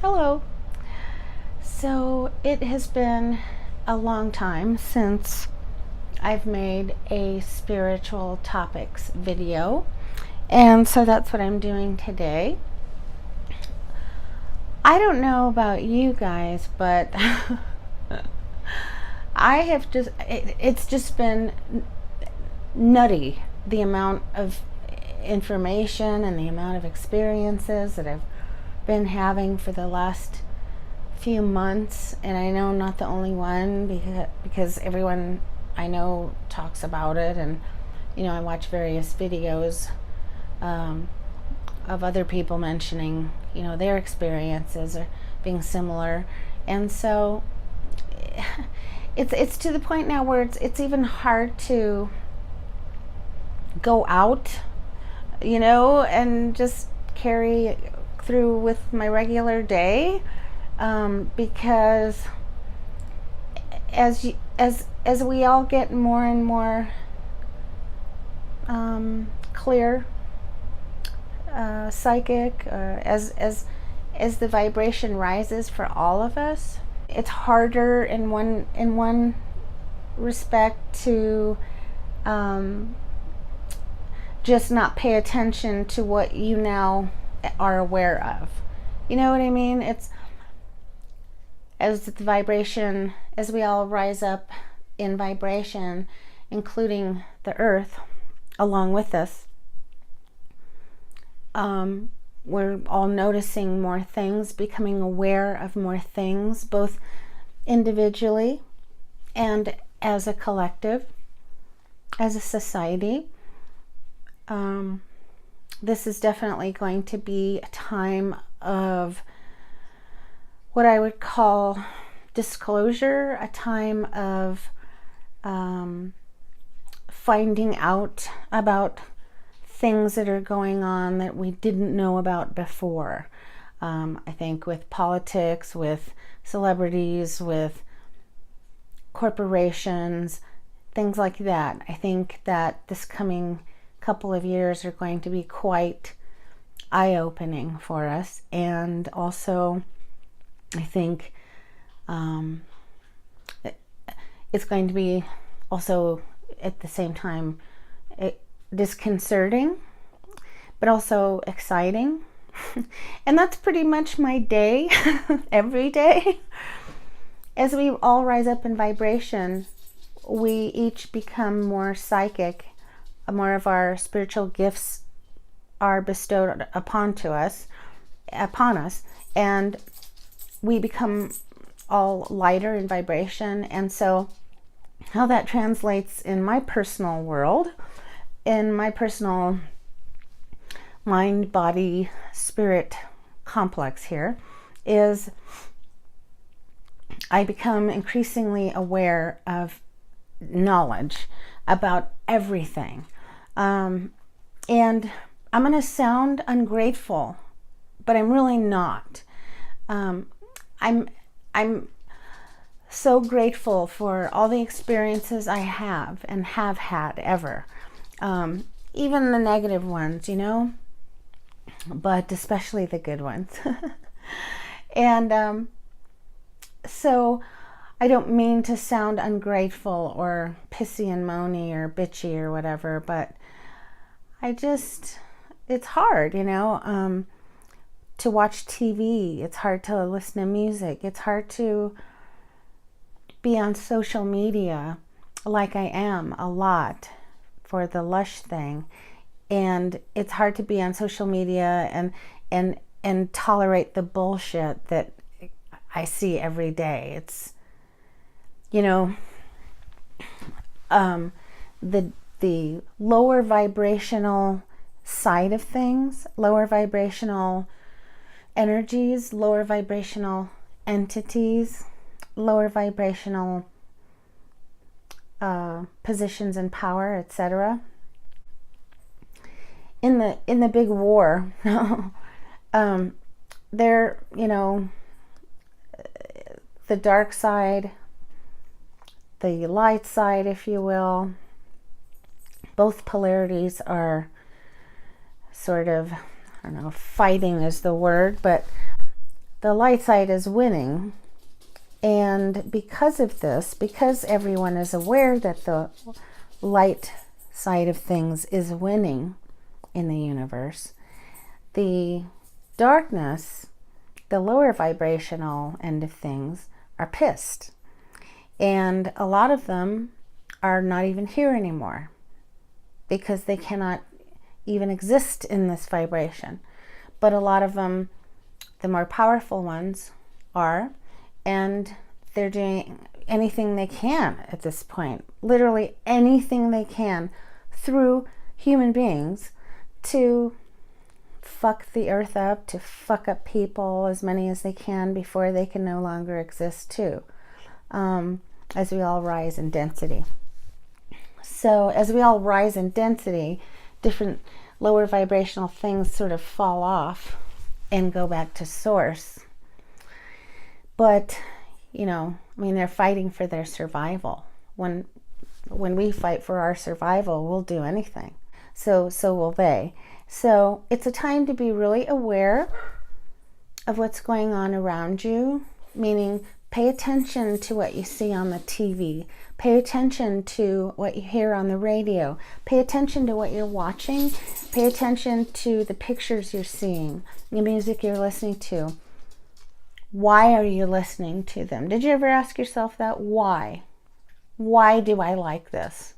Hello. So it has been a long time since I've made a spiritual topics video, and so that's what I'm doing today. I don't know about you guys, but it's just been nutty, the amount of information and the amount of experiences that I've been having for the last few months. And I know I'm not the only one, because everyone I know talks about it, and I watch various videos of other people mentioning their experiences or being similar. And so it's to the point now where it's even hard to go out, and just carry through with my regular day, because as we all get more and more clear, psychic, as the vibration rises for all of us, it's harder in one respect to just not pay attention to what you now are aware of. You know what I mean? It's as the vibration, as we all rise up in vibration, including the earth along with us, we're all noticing more things, becoming aware of more things, both individually and as a collective, as a society. This is definitely going to be a time of what I would call disclosure, a time of finding out about things that are going on that we didn't know about before. I think with politics, with celebrities, with corporations, things like that. I think that this coming couple of years are going to be quite eye-opening for us. And also, I think it's going to be also at the same time disconcerting, but also exciting. And that's pretty much my day, every day. As we all rise up in vibration, we each become more psychic. More of our spiritual gifts are bestowed upon us, and we become all lighter in vibration. And so how that translates in my personal world, in my personal mind, body, spirit complex here, is I become increasingly aware of knowledge about everything. And I'm going to sound ungrateful, but I'm really not. I'm so grateful for all the experiences I have and have had ever. Even the negative ones, but especially the good ones. And so I don't mean to sound ungrateful or pissy and moany or bitchy or whatever, but it's hard, to watch TV. It's hard to listen to music. It's hard to be on social media like I am a lot for the Lush thing. And it's hard to be on social media and tolerate the bullshit that I see every day. It's, the lower vibrational side of things, lower vibrational energies, lower vibrational entities, lower vibrational positions in power, etc. In the big war, they're, the dark side, the light side, if you will, both polarities are sort of, I don't know if fighting is the word, but the light side is winning. And because of this, because everyone is aware that the light side of things is winning in the universe, the darkness, the lower vibrational end of things, are pissed. And a lot of them are not even here anymore because they cannot even exist in this vibration. But a lot of them, the more powerful ones, are, and they're doing anything they can at this point, literally anything they can through human beings to fuck the earth up, to fuck up people, as many as they can before they can no longer exist too, as we all rise in density. So as we all rise in density, different lower vibrational things sort of fall off and go back to source. But, you know, I mean, they're fighting for their survival. When we fight for our survival, we'll do anything. So will they. So it's a time to be really aware of what's going on around you, meaning pay attention to what you see on the TV. Pay attention to what you hear on the radio. Pay attention to what you're watching. Pay attention to the pictures you're seeing, the music you're listening to. Why are you listening to them? Did you ever ask yourself that? Why? Why do I like this?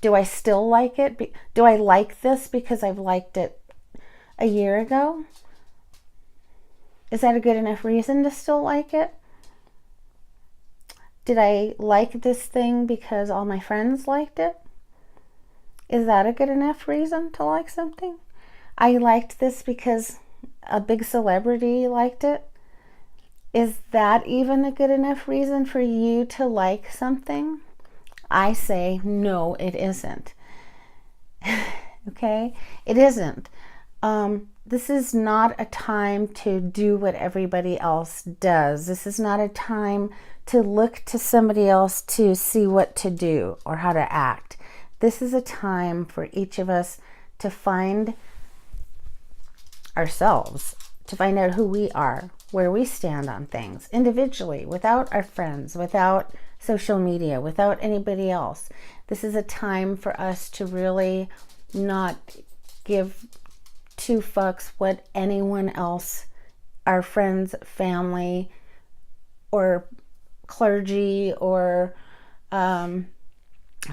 Do I still like it? Do I like this because I've liked it a year ago? Is that a good enough reason to still like it? Did I like this thing because all my friends liked it? Is that a good enough reason to like something? I liked this because a big celebrity liked it. Is that even a good enough reason for you to like something? I say, no, it isn't. Okay? It isn't. This is not a time to do what everybody else does. This is not a time to look to somebody else to see what to do or how to act. This is a time for each of us to find ourselves, to find out who we are, where we stand on things individually, without our friends, without social media, without anybody else. This is a time for us to really not give two fucks what anyone else, our friends, family, or clergy, or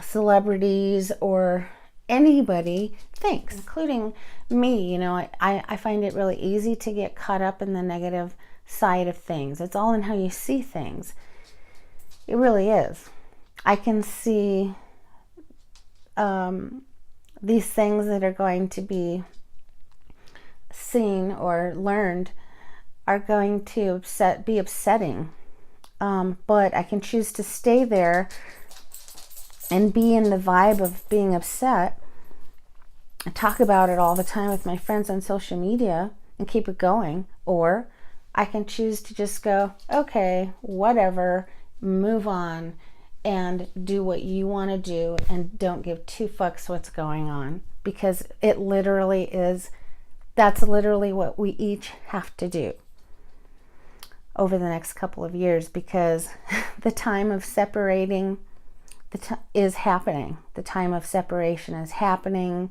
celebrities, or anybody thinks, including me. You know, I find it really easy to get caught up in the negative side of things. It's all in how you see things. It really is. I can see these things that are going to be seen or learned are going to be upsetting. But I can choose to stay there and be in the vibe of being upset and talk about it all the time with my friends on social media and keep it going. Or I can choose to just go, okay, whatever, move on and do what you want to do and don't give two fucks what's going on, because it literally is, that's literally what we each have to do over the next couple of years, because the time of separating is happening. The time of separation is happening.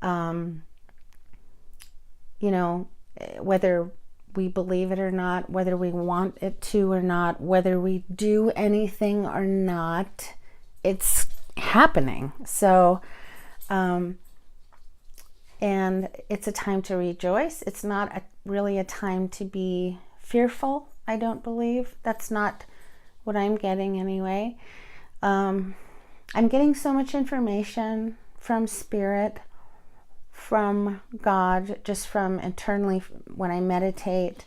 You know, whether we believe it or not, whether we want it to or not, whether we do anything or not, it's happening. So, and it's a time to rejoice. It's not really a time to be fearful, I don't believe. That's not what I'm getting anyway. I'm getting so much information from Spirit, from God, just from internally when I meditate.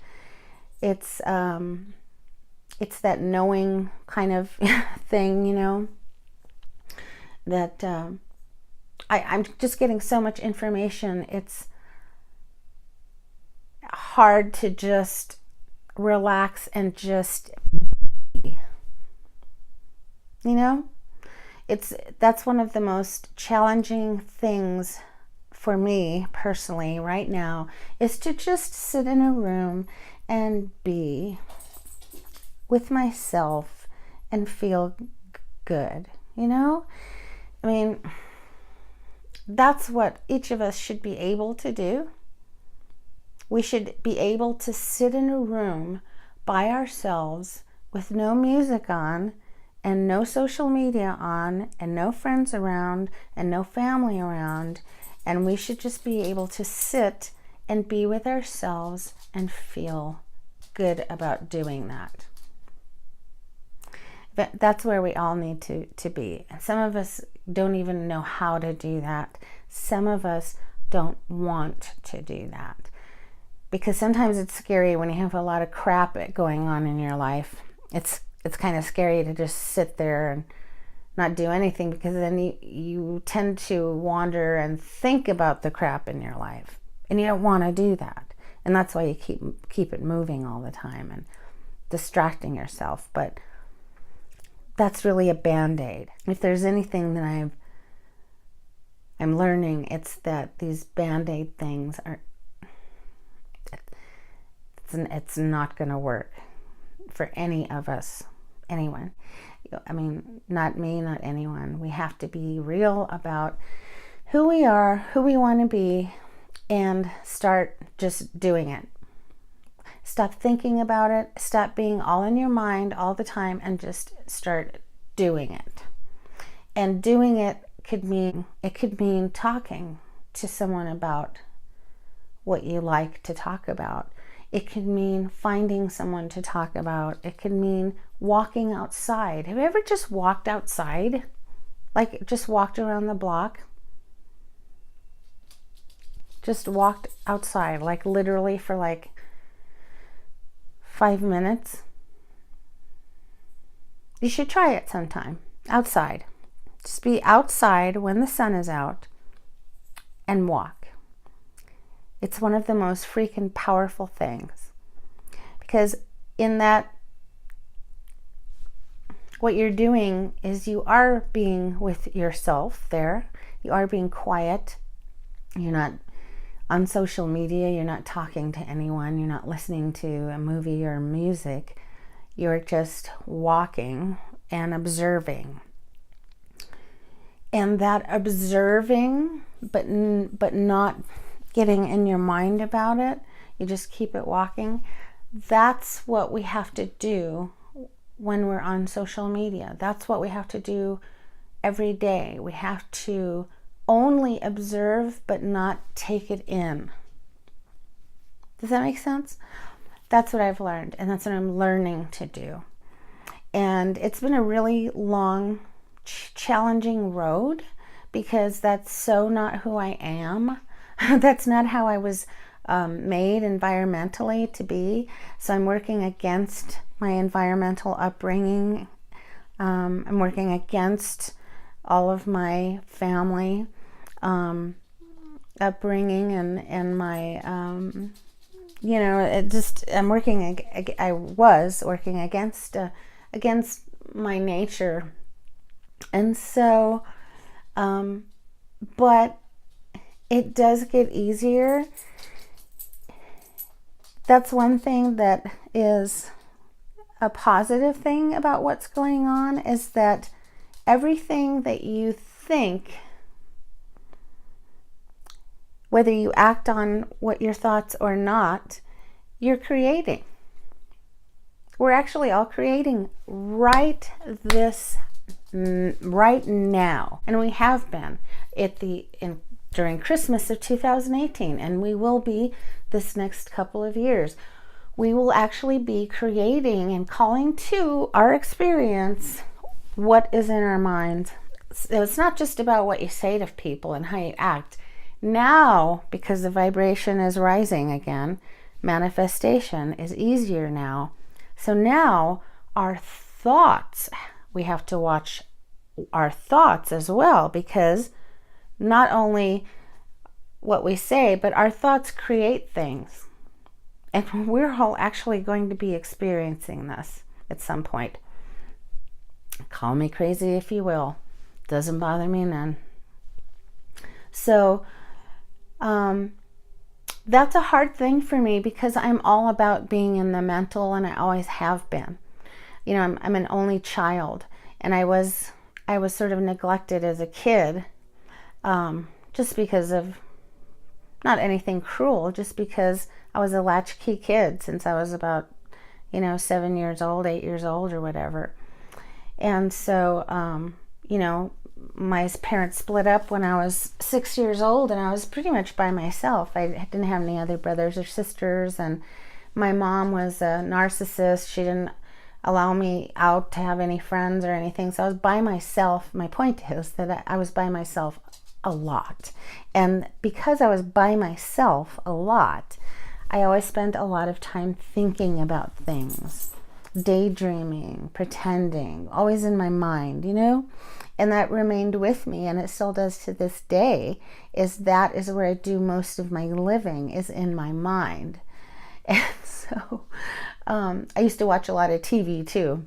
It's that knowing kind of thing, you know, that I'm just getting so much information. It's hard to just relax and just be, you know. That's one of the most challenging things for me personally right now is to just sit in a room and be with myself and feel good, you know? I mean, that's what each of us should be able to do. We should be able to sit in a room by ourselves with no music on and no social media on and no friends around and no family around, and we should just be able to sit and be with ourselves and feel good about doing that. But that's where we all need to be. Some of us don't even know how to do that. Some of us don't want to do that. Because sometimes it's scary when you have a lot of crap going on in your life. It's kind of scary to just sit there and not do anything, because then you tend to wander and think about the crap in your life. And you don't want to do that. And that's why you keep it moving all the time and distracting yourself. But that's really a Band-Aid. If there's anything that I'm learning, it's that these Band-Aid things it's not going to work for any of us, anyone. I mean, not me, not anyone. We have to be real about who we are, who we want to be, and start just doing it. Stop thinking about it. Stop being all in your mind all the time and just start doing it. And doing it could mean talking to someone about what you like to talk about. It could mean finding someone to talk about. It could mean walking outside. Have you ever just walked outside? Like just walked around the block? Just walked outside, like literally for like 5 minutes. You should try it sometime. Outside. Just be outside when the sun is out and walk. It's one of the most freaking powerful things. Because in that, what you're doing is you are being with yourself there. You are being quiet. You're not on social media. You're not talking to anyone. You're not listening to a movie or music. You're just walking and observing. And that observing, but not getting in your mind about it, you just keep it walking. That's what we have to do when we're on social media. That's what we have to do every day. We have to only observe but not take it in. Does that make sense? That's what I've learned, and that's what I'm learning to do. And it's been a really long, challenging road, because that's so not who I am. That's not how I was made environmentally to be. So I'm working against my environmental upbringing. I'm working against all of my family upbringing and my, I'm working, I was working against my nature. And so, but it does get easier. That's one thing that is a positive thing about what's going on, is that everything that you think, whether you act on what your thoughts or not, you're creating. We're actually all creating right now, and we have been during Christmas of 2018, and we will be this next couple of years. We will actually be creating and calling to our experience what is in our minds. So it's not just about what you say to people and how you act. Now, because the vibration is rising again, manifestation is easier now. So now our thoughts, we have to watch our thoughts as well, because not only what we say, but our thoughts create things. And we're all actually going to be experiencing this at some point. Call me crazy if you will. Doesn't bother me none. So That's a hard thing for me because I'm all about being in the mental, and I always have been. You know, I'm an only child, and I was sort of neglected as a kid, just because of not anything cruel, just because I was a latchkey kid since I was about, 7 years old, 8 years old, or whatever. And so, my parents split up when I was 6 years old, and I was pretty much by myself. I didn't have any other brothers or sisters, and my mom was a narcissist. She didn't allow me out to have any friends or anything, so I was by myself. My point is that I was by myself a lot, and because I was by myself a lot, I always spent a lot of time thinking about things, daydreaming, pretending, always in my mind, and that remained with me, and it still does to this day. That is where I do most of my living, is in my mind. And so I used to watch a lot of TV too,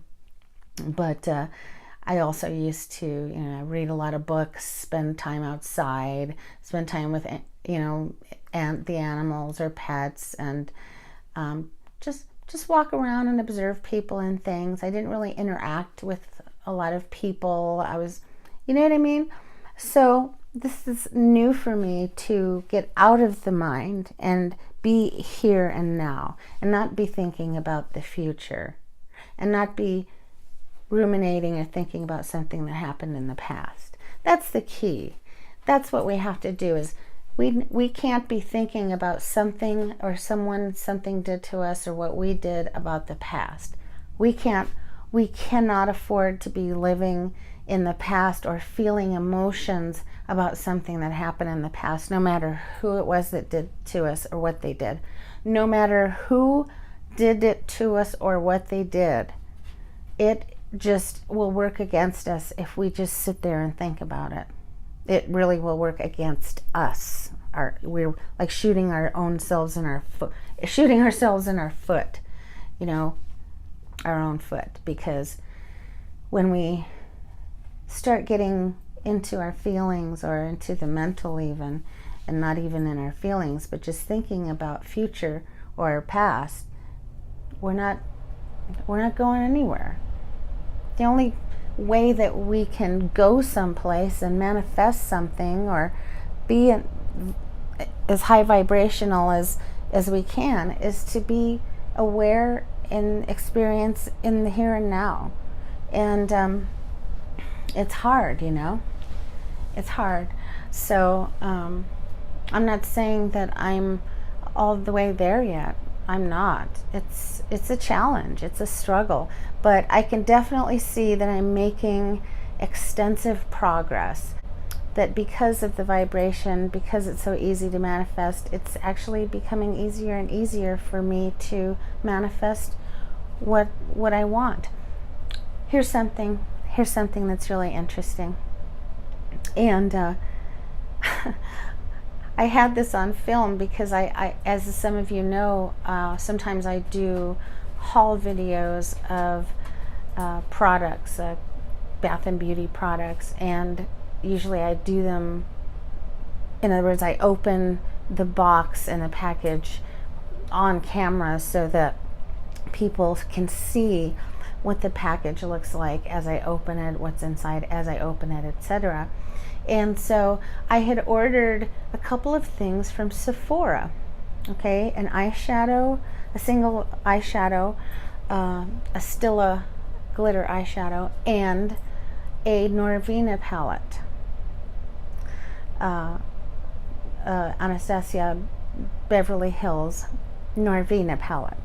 but I also used to read a lot of books, spend time outside, spend time with and the animals or pets, and just walk around and observe people and things. I didn't really interact with a lot of people. I was, you know what I mean? So this is new for me, to get out of the mind and be here and now, and not be thinking about the future, and not be ruminating or thinking about something that happened in the past. That's the key. That's what we have to do, is we can't be thinking about something or something did to us, or what we did about the past. We cannot afford to be living in the past or feeling emotions about something that happened in the past, no matter who it was that did to us or what they did. No matter who did it to us or what they did, it just will work against us if we just sit there and think about it. It really will work against us. We're like shooting our own selves in our foot, our own foot, because when we start getting into our feelings, or into the mental even, and not even in our feelings, but just thinking about future or past, we're not going anywhere. The only way that we can go someplace and manifest something, or be as high vibrational as we can, is to be aware and experience in the here and now. And it's hard, it's hard. So I'm not saying that I'm all the way there yet. I'm not. It's a challenge, it's a struggle, but I can definitely see that I'm making extensive progress. That because of the vibration, because it's so easy to manifest, it's actually becoming easier and easier for me to manifest what I want. Here's something that's really interesting. And I had this on film because I as some of you know, sometimes I do haul videos of products, bath and beauty products, and usually I do them, in other words, I open the box and the package on camera so that people can see what the package looks like as I open it, what's inside as I open it, etc. And so I had ordered a couple of things from Sephora, okay, an eyeshadow, a single eyeshadow, a Stila glitter eyeshadow, and a Norvina palette, Anastasia Beverly Hills Norvina palette.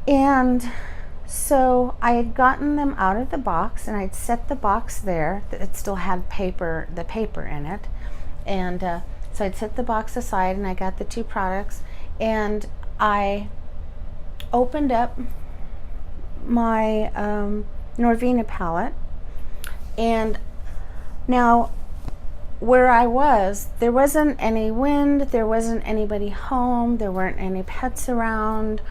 And so I had gotten them out of the box, and I'd set the box there. It still had the paper in it. And so I'd set the box aside, and I got the two products, and I opened up my Norvina palette. And now where I was, there wasn't any wind, there wasn't anybody home, there weren't any pets around.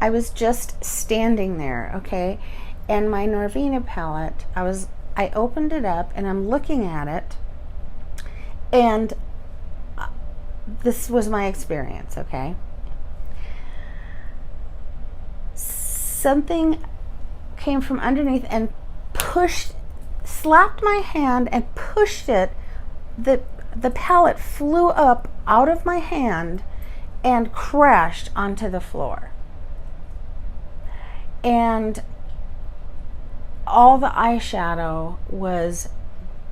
I was just standing there, okay? And my Norvina palette, I opened it up and I'm looking at it, And this was my experience, okay? Something came from underneath and slapped my hand and pushed it. The pellet flew up out of my hand and crashed onto the floor. And all the eyeshadow was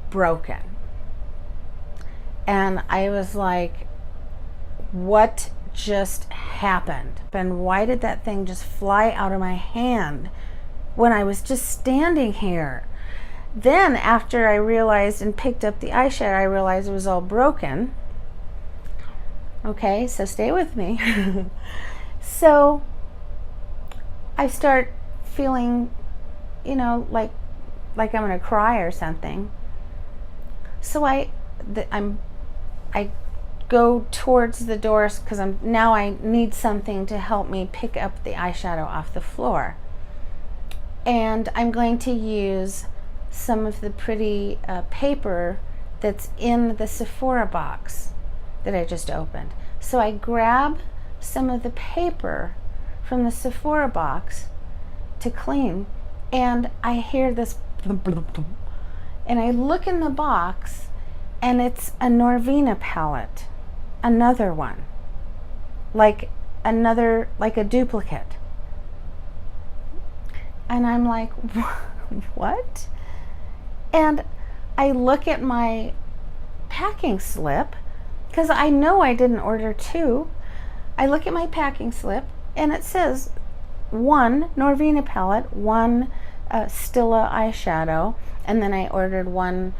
broken. And I was like, what just happened? And why did that thing just fly out of my hand when I was just standing here? Then after I realized and picked up the eyeshadow, I realized it was all broken. Okay, so stay with me. So I start feeling, like I'm gonna cry or something. So I go towards the doors because I need something to help me pick up the eyeshadow off the floor. And I'm going to use some of the pretty paper that's in the Sephora box that I just opened. So I grab some of the paper from the Sephora box to clean, and I hear this and I look in the box, and it's a Norvina palette, another one, like a duplicate. And I'm like, what? And I look at my packing slip, because I know I didn't order two. I look at my packing slip, and it says one Norvina palette, one Stila eyeshadow, and then I ordered one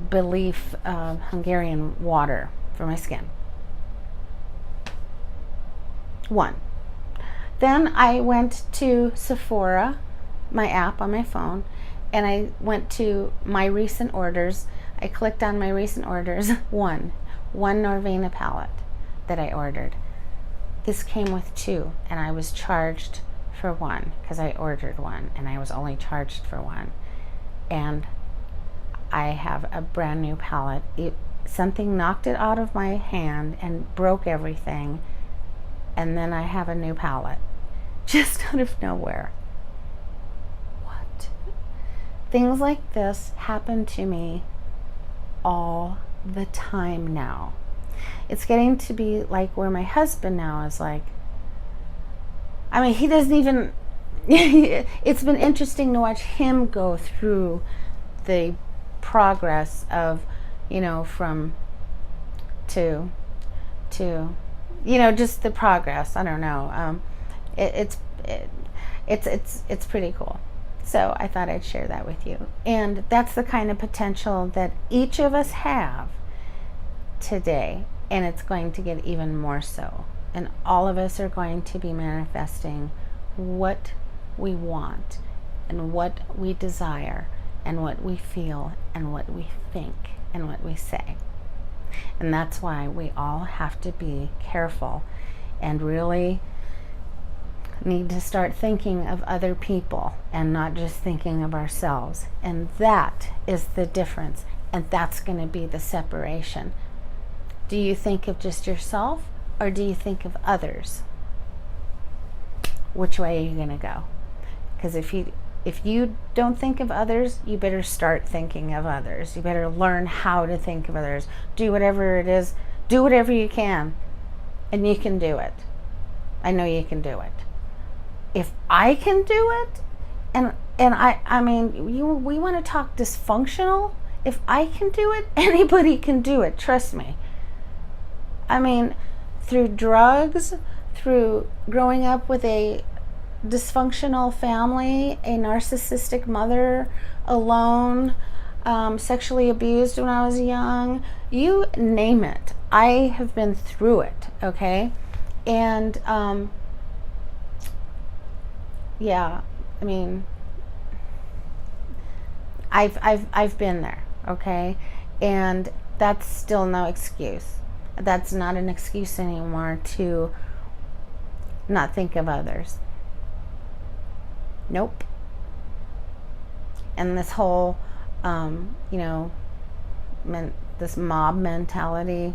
Belief Hungarian water for my skin. One. Then I went to Sephora, my app on my phone, and I went to my recent orders. I clicked on my recent orders. One Norvina palette that I ordered. This came with two, and I was charged for one because I ordered one, and I was only charged for one. And I have a brand new palette. Something knocked it out of my hand and broke everything, and then I have a new palette just out of nowhere. What? Things like this happen to me all the time now. It's getting to be like where my husband now is like, he doesn't even, it's been interesting to watch him go through the progress of, from to just the progress. I don't know. It's pretty cool. So I thought I'd share that with you. And that's the kind of potential that each of us have today, and it's going to get even more so. And all of us are going to be manifesting what we want and what we desire and what we feel and what we think and what we say. And that's why we all have to be careful and really need to start thinking of other people and not just thinking of ourselves. And that is the difference, and that's going to be the separation. Do you think of just yourself, or do you think of others? Which way are you going to go? Because if you don't think of others, you better start thinking of others. You better learn how to think of others. Do whatever it is. Do whatever you can, and you can do it. I know you can do it. If I can do it, and we want to talk dysfunctional. If I can do it, anybody can do it. Trust me. Through drugs, through growing up with a dysfunctional family, a narcissistic mother, alone, sexually abused when I was young, you name it. I have been through it, okay? And I've been there, okay? And that's still no excuse. That's not an excuse anymore to not think of others. Nope. And this whole, this mob mentality,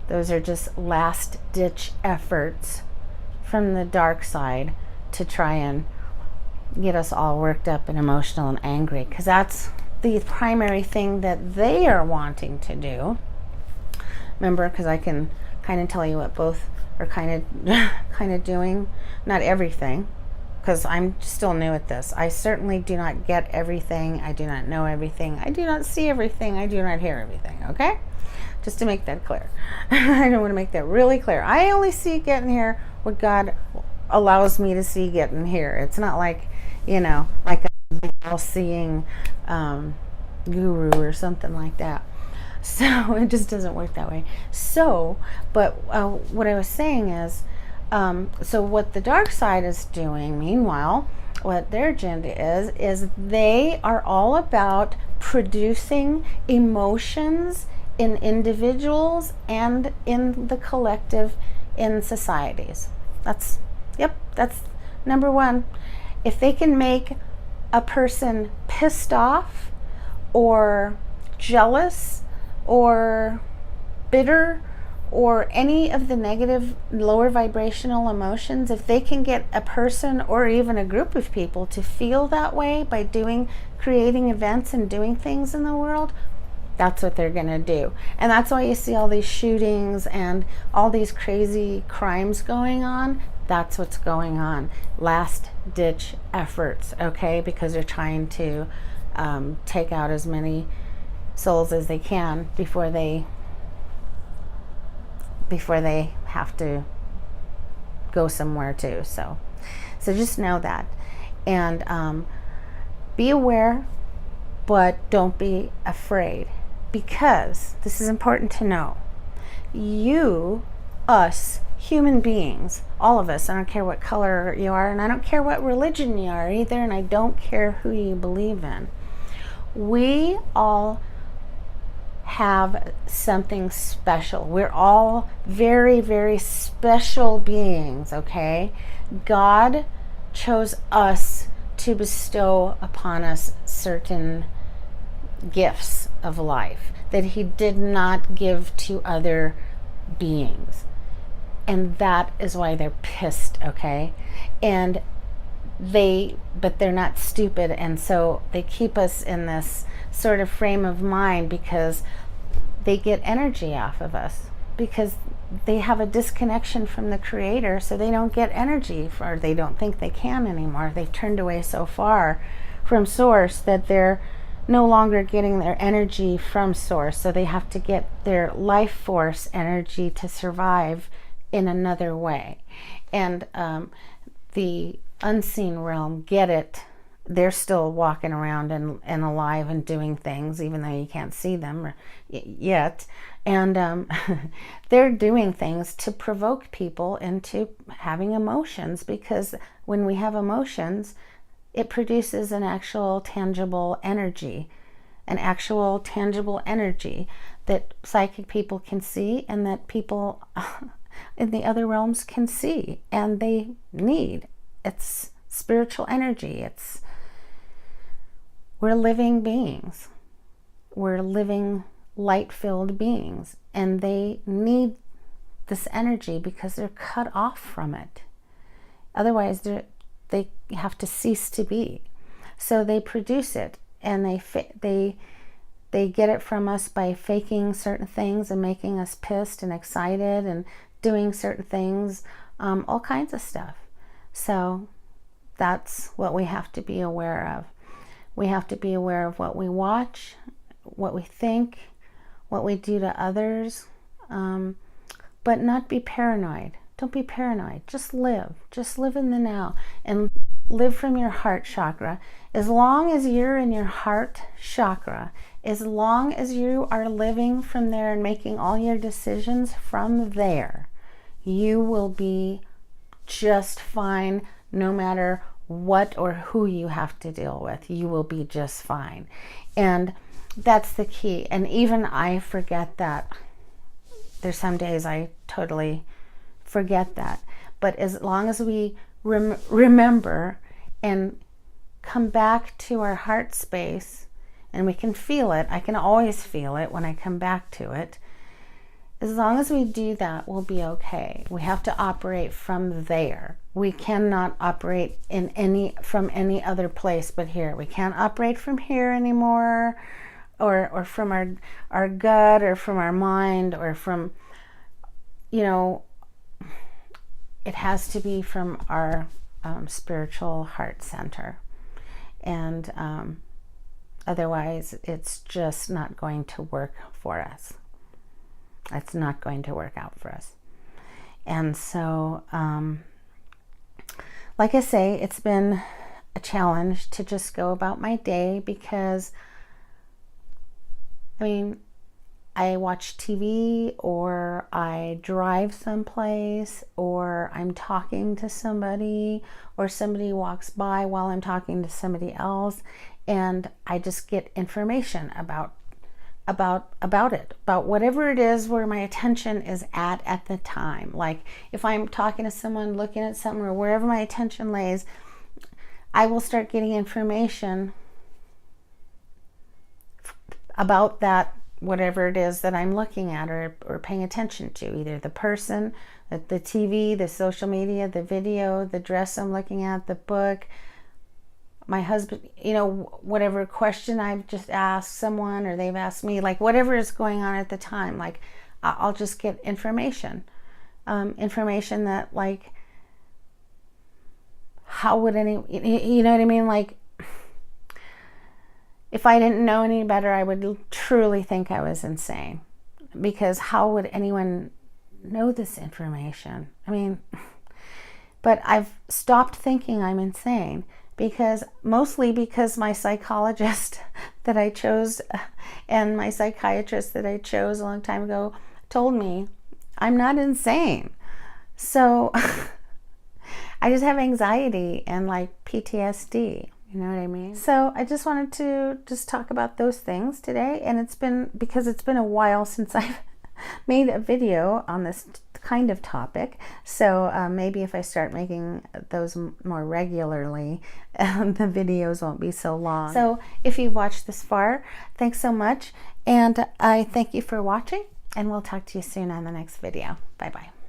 those are just last ditch efforts from the dark side to try and get us all worked up and emotional and angry, because that's the primary thing that they are wanting to do. Remember, because I can kind of tell you what both are kind of doing. Not everything, because I'm still new at this. I certainly do not get everything. I do not know everything. I do not see everything. I do not hear everything. Okay? Just to make that clear. I don't want to make that really clear. I only see, get, and hear what God allows me to see, get, and hear. It's not like, like a all-seeing guru or something like that. So it just doesn't work that way. So, but what I was saying is, so what the dark side is doing, meanwhile, what their agenda is they are all about producing emotions in individuals and in the collective, in societies. That's number one. If they can make a person pissed off or jealous or bitter or any of the negative lower vibrational emotions, if they can get a person or even a group of people to feel that way by creating events and doing things in the world, that's what they're going to do. And that's why you see all these shootings and all these crazy crimes going on. That's what's going on. Last ditch efforts, okay? Because they're trying to take out as many souls as they can before they have to go somewhere too. So just know that. And be aware, but don't be afraid. Because this is important to know. Us, human beings, all of us, I don't care what color you are, and I don't care what religion you are either, and I don't care who you believe in. We all have something special. We're all very, very special beings, okay? God chose us to bestow upon us certain gifts of life that he did not give to other beings. And that is why they're pissed, okay? And but they're not stupid, and so they keep us in this sort of frame of mind because they get energy off of us, because they have a disconnection from the Creator, so they don't get energy, or they don't think they can anymore. They've turned away so far from Source that they're no longer getting their energy from Source, so they have to get their life force energy to survive in another way. And the unseen realm get it. They're still walking around and alive and doing things, even though you can't see them yet. And they're doing things to provoke people into having emotions, because when we have emotions, it produces an actual tangible energy that psychic people can see, and that people in the other realms can see, and they need. It's spiritual energy. We're living beings. We're living light-filled beings, and they need this energy because they're cut off from it. Otherwise, they have to cease to be. So they produce it, and they get it from us by faking certain things and making us pissed and excited and doing certain things, all kinds of stuff. So that's what we have to be aware of. We have to be aware of what we watch, what we think, what we do to others, but not be paranoid. Don't be paranoid. Just live. Just live in the now, and live from your heart chakra. As long as you're in your heart chakra, as long as you are living from there and making all your decisions from there, you will be just fine, no matter what or who you have to deal with. You will be just fine. And that's the key. And even I forget that. There's some days I totally forget that. But as long as we remember and come back to our heart space and we can feel it. I can always feel it when I come back to it. As long as we do that, we'll be okay. We have to operate from there. We cannot operate from any other place but here. We can't operate from here anymore, or from our gut, or from our mind, or from, you know, it has to be from our spiritual heart center. And otherwise, it's just not going to work for us. It's not going to work out for us. And so, like I say, it's been a challenge to just go about my day because, I mean, I watch TV, or I drive someplace, or I'm talking to somebody, or somebody walks by while I'm talking to somebody else, and I just get information about it, about whatever it is where my attention is at the time. Like if I'm talking to someone, looking at something, or wherever my attention lays, I will start getting information about that, whatever it is that I'm looking at or paying attention to, either the person, the TV, the social media, the video, the dress I'm looking at, the book, my husband, you know, whatever question I've just asked someone, or they've asked me, like whatever is going on at the time, like I'll just get information that, like, how would you know what I mean? Like, if I didn't know any better, I would truly think I was insane, because how would anyone know this information? I mean, but I've stopped thinking I'm insane, mostly because my psychologist that I chose and my psychiatrist that I chose a long time ago told me I'm not insane. So I just have anxiety and like PTSD. You know what I mean? So I just wanted to just talk about those things today. And it's been a while since I've made a video on this kind of topic. So maybe if I start making those more regularly, the videos won't be so long. So if you've watched this far, thanks so much. And I thank you for watching, and we'll talk to you soon on the next video. Bye-bye.